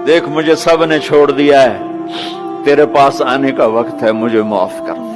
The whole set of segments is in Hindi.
देख मुझे सब ने छोड़ दिया है, तेरे पास आने का वक्त है, मुझे माफ कर दे।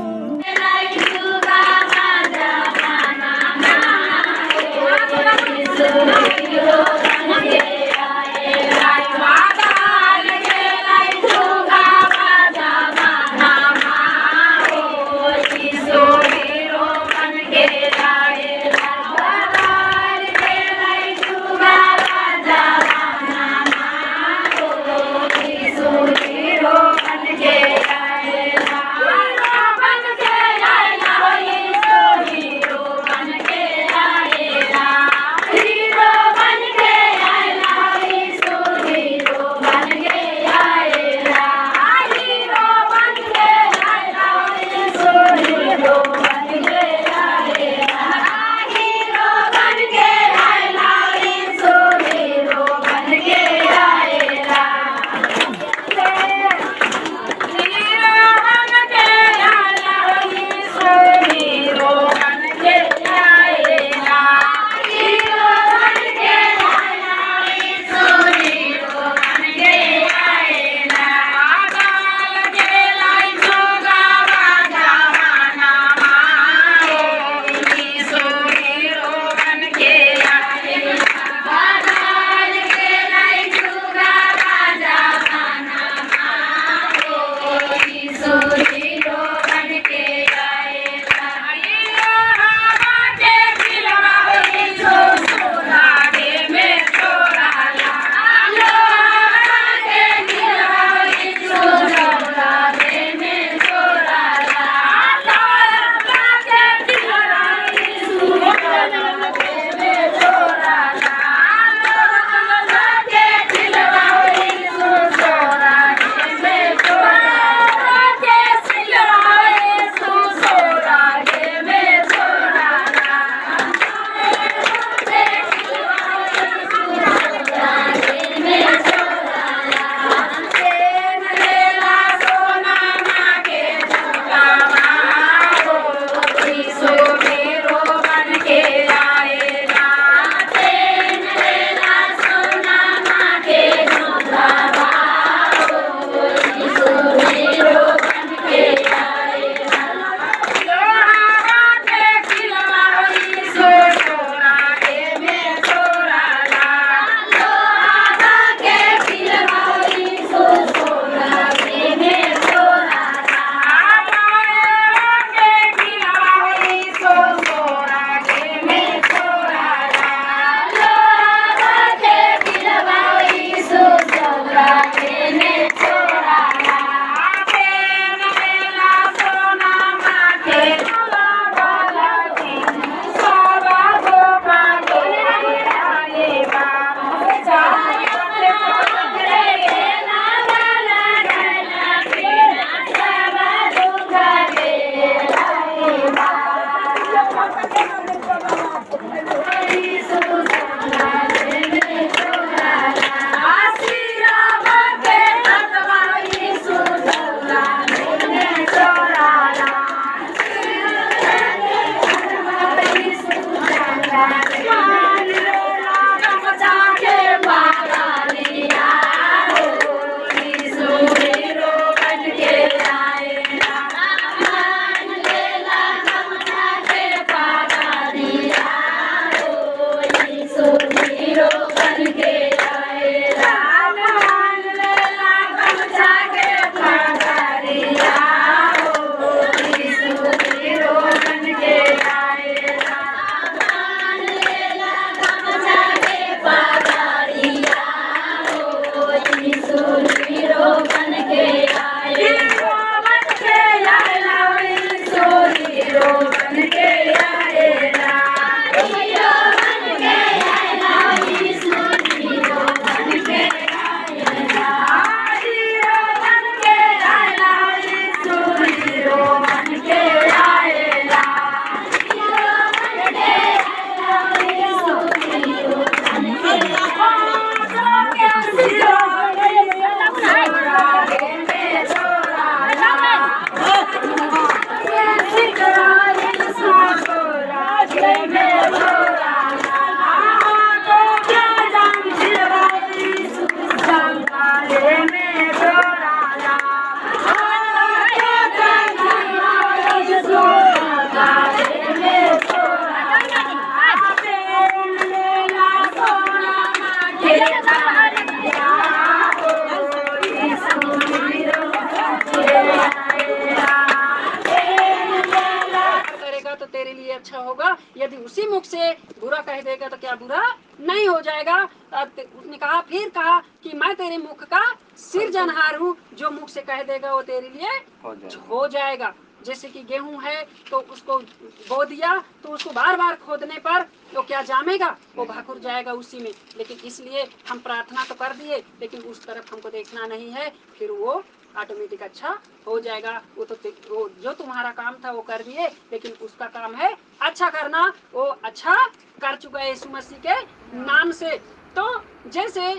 कह देगा तो क्या बुरा नहीं हो जाएगा। उसने कहा, फिर कहा कि मैं तेरे मुख का सिरजनहार हूँ, जो मुख से कह देगा वो तेरे लिए हो जाएगा। जैसे कि गेहूं है तो उसको बो दिया तो उसको बार बार खोदने पर वो क्या जामेगा, वो भाकुर जाएगा उसी में। लेकिन इसलिए हम प्रार्थना तो कर दिए, लेकिन उस तरफ हमको देखना नहीं है, फिर वो ऑटोमेटिक अच्छा हो जाएगा। वो जो तुम्हारा काम था वो कर दिए, लेकिन उसका काम है अच्छा करना, वो अच्छा कर चुका है यीशु मसीह के नाम से। तो जैसे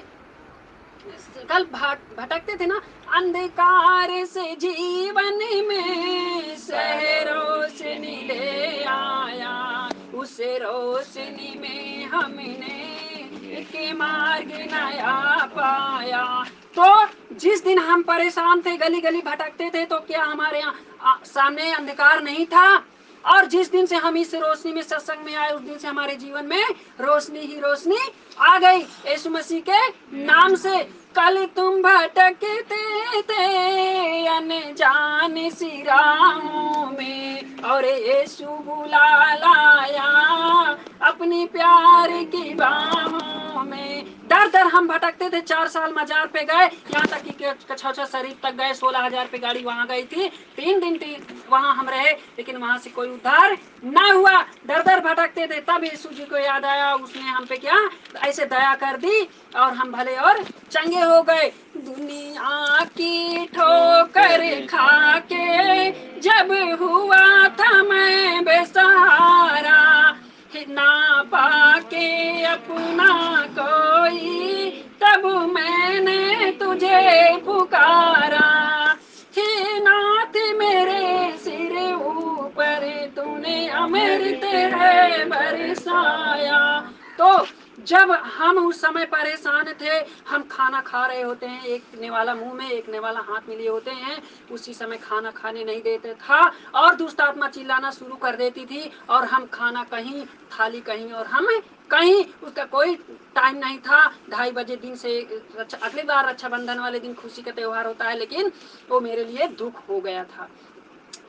कल भटकते थे ना, अंधकार से जीवन में से रोशनी ले आया, उस रोशनी में हमने के मार्ग नया पाया। तो जिस दिन हम परेशान थे, गली गली भटकते थे, तो क्या हमारे यहाँ सामने अंधकार नहीं था? और जिस दिन से हम इस रोशनी में सत्संग में आए, उस दिन से हमारे जीवन में रोशनी ही रोशनी आ गई यीशु मसीह के नाम से। कल तुम भटकते थे अनजान सी राहों में, और यीशु बुला लाया अपनी प्यार की बाहों में। दर दर हम भटकते थे, 4 साल मजार पे गए, यहाँ तक कि कछौचा शरीफ तक गए, 16,000 पे गाड़ी वहाँ गई थी, 3 दिन वहाँ हम रहे, लेकिन वहाँ से कोई उद्धार ना हुआ। दर दर भटकते थे, तब यीशु जी को याद आया, उसने हम पे क्या ऐसे दया कर दी और हम भले और चंगे हो गए। दुनिया की ठोकर खा के जब हुआ था मैं बेसहारा, ना पाके अपना कोई, तब मैंने तुझे पुकारा। हे नाथ मेरे सिर ऊपर तूने अमृत है बरसाया। तो जब हम उस समय परेशान थे, हम खाना खा रहे होते हैं, एक नेवाला मुंह में एक नेवाला हाथ में लिए होते हैं, उसी समय खाना खाने नहीं देते था और दुष्ट आत्मा चिल्लाना शुरू कर देती थी, और हम खाना कहीं, थाली कहीं और हम कहीं, उसका कोई टाइम नहीं था। 2:30 बजे दिन से अगली बार रक्षाबंधन वाले दिन खुशी का त्यौहार होता है, लेकिन वो मेरे लिए दुख हो गया था।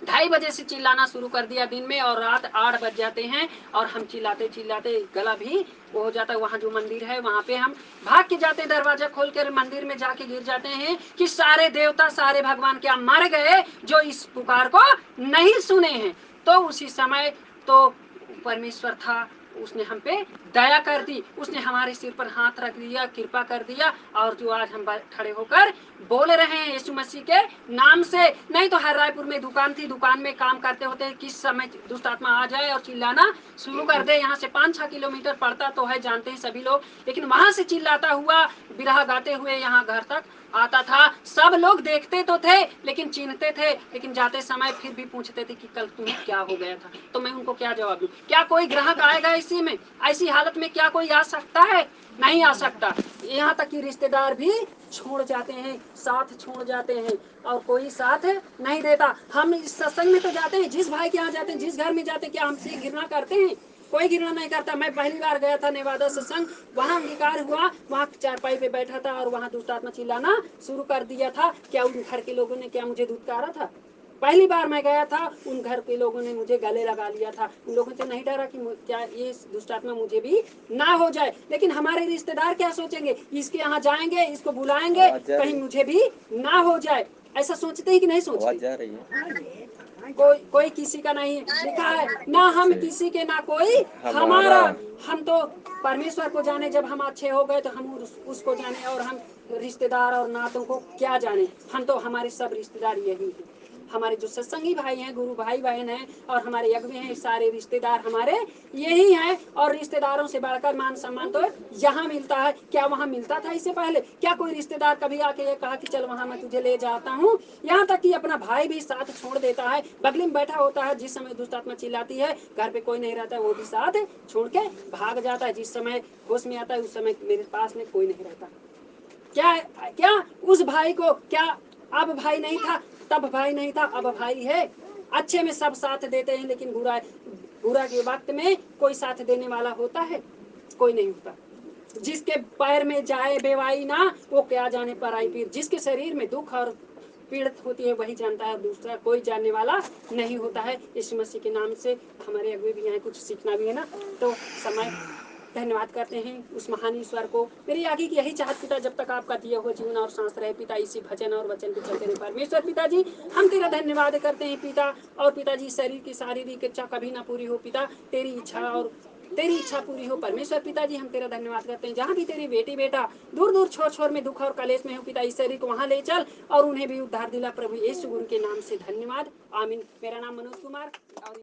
2:30 बजे से चिल्लाना शुरू कर दिया दिन में, और रात 8 बज जाते हैं और हम चिल्लाते चिल्लाते गला भी वो हो जाता है। वहाँ जो मंदिर है वहाँ पे हम भाग के जाते, दरवाजा खोल कर मंदिर में जाके गिर जाते हैं कि सारे देवता सारे भगवान क्या मर गए जो इस पुकार को नहीं सुने हैं। तो उसी समय तो परमेश्वर था, उसने हम पे दया कर दी, उसने हमारे सिर पर हाथ रख दिया, कृपा कर दिया, और जो आज हम खड़े होकर बोल रहे हैं यीशु मसीह के नाम से। नहीं तो हर रायपुर में दुकान थी, दुकान में काम करते होते किस समय दुष्ट आत्मा आ जाए और चिल्लाना शुरू कर दे। यहाँ से 5-6 किलोमीटर पड़ता तो है, जानते हैं सभी लोग, लेकिन वहां से चिल्लाता हुआ बिरहा गाते हुए यहाँ घर तक आता था। सब लोग देखते तो थे लेकिन चिन्हते थे, लेकिन जाते समय फिर भी पूछते थे कि कल तुम्हें क्या हो गया था। तो मैं उनको क्या जवाब दूं? क्या कोई ग्राहक आएगा इसी में? ऐसी हालत में क्या कोई आ सकता है? नहीं आ सकता। यहाँ तक कि रिश्तेदार भी छोड़ जाते हैं, साथ छोड़ जाते हैं, और कोई साथ नहीं देता। हम इस सत्संग में तो जाते हैं, जिस भाई के यहाँ जाते हैं, जिस घर में जाते हैं, क्या हमसे घृणा करते हैं? कोई घृणा नहीं करता। मैं पहली बार गया था नेवादा सत्संग, वहाँ अंगीकार हुआ, वहाँ चारपाई पे बैठा था और वहाँ दुष्ट आत्मा चिल्लाना शुरू कर दिया था। क्या उन घर के लोगों ने क्या मुझे धुतकारा था? पहली बार मैं गया था, उन घर के लोगों ने मुझे गले लगा लिया था। उन लोगों से नहीं डरा कि क्या ये दुष्ट आत्मा मुझे भी ना हो जाए। लेकिन हमारे रिश्तेदार क्या सोचेंगे, इसके यहाँ जाएंगे, इसको बुलाएंगे, कहीं मुझे भी ना हो जाए। ऐसा सोचते हैं कि नहीं सोचते? कोई किसी का नहीं लिखा है, ना हम किसी के ना कोई हमारा। हम तो परमेश्वर को जाने, जब हम अच्छे हो गए तो हम उसको जाने, और हम रिश्तेदार और नातों को क्या जाने। हम तो हमारे सब रिश्तेदार यही हैं। हमारे जो सत्संगी भाई हैं, गुरु भाई बहन हैं, और हमारे यज्ञ हैं, सारे रिश्तेदार हमारे यही हैं। और रिश्तेदारों से बढ़कर मान सम्मान तो यहाँ मिलता है। क्या वहाँ मिलता था इससे पहले? क्या कोई रिश्तेदार कभी आके ये कहा कि चल वहाँ मैं तुझे ले जाता हूँ? यहाँ तक कि अपना भाई भी साथ छोड़ देता है, बगली में बैठा होता है, जिस समय दुष्ट आत्मा चिल्लाती है, घर पे कोई नहीं रहता, वो भी साथ छोड़ के भाग जाता है। जिस समय होश में आता है उस समय मेरे पास में कोई नहीं रहता। क्या उस भाई को क्या अब भाई नहीं था? तब भाई नहीं था, अब भाई है। अच्छे में सब साथ देते हैं, लेकिन बुरा के वक्त में कोई साथ देने वाला होता है? कोई नहीं होता। जिसके पैर में जाए बेवाई ना, वो क्या जाने पर आई पीर। जिसके शरीर में दुख और पीड़ित होती है वही जानता है, दूसरा कोई जानने वाला नहीं होता है। यीशु मसीह के नाम से हमारे अगुए भी यहाँ कुछ सीखना भी है ना, तो समय धन्यवाद करते हैं उस महान ईश्वर को। मेरी आगे की यही चाहत पिता, जब तक आपका दिया हुआ जीवन और सांस रहे पिता, इसी भजन और वचन पे चलते रहे परमेश्वर। पिताजी हम तेरा धन्यवाद करते हैं पिता। और पिताजी शरीर की शारीरिक इच्छा कभी ना पूरी हो पिता, तेरी इच्छा और तेरी इच्छा पूरी हो परमेश्वर। पिताजी हम तेरा धन्यवाद करते हैं, जहाँ भी तेरी बेटी बेटा दूर दूर छोर छोर में दुख और कलेश में हो पिता, इस शरीर को वहाँ ले चल और उन्हें भी उद्धार दिला प्रभु यीशु के नाम से। धन्यवाद, आमीन। मेरा नाम मनोज कुमार और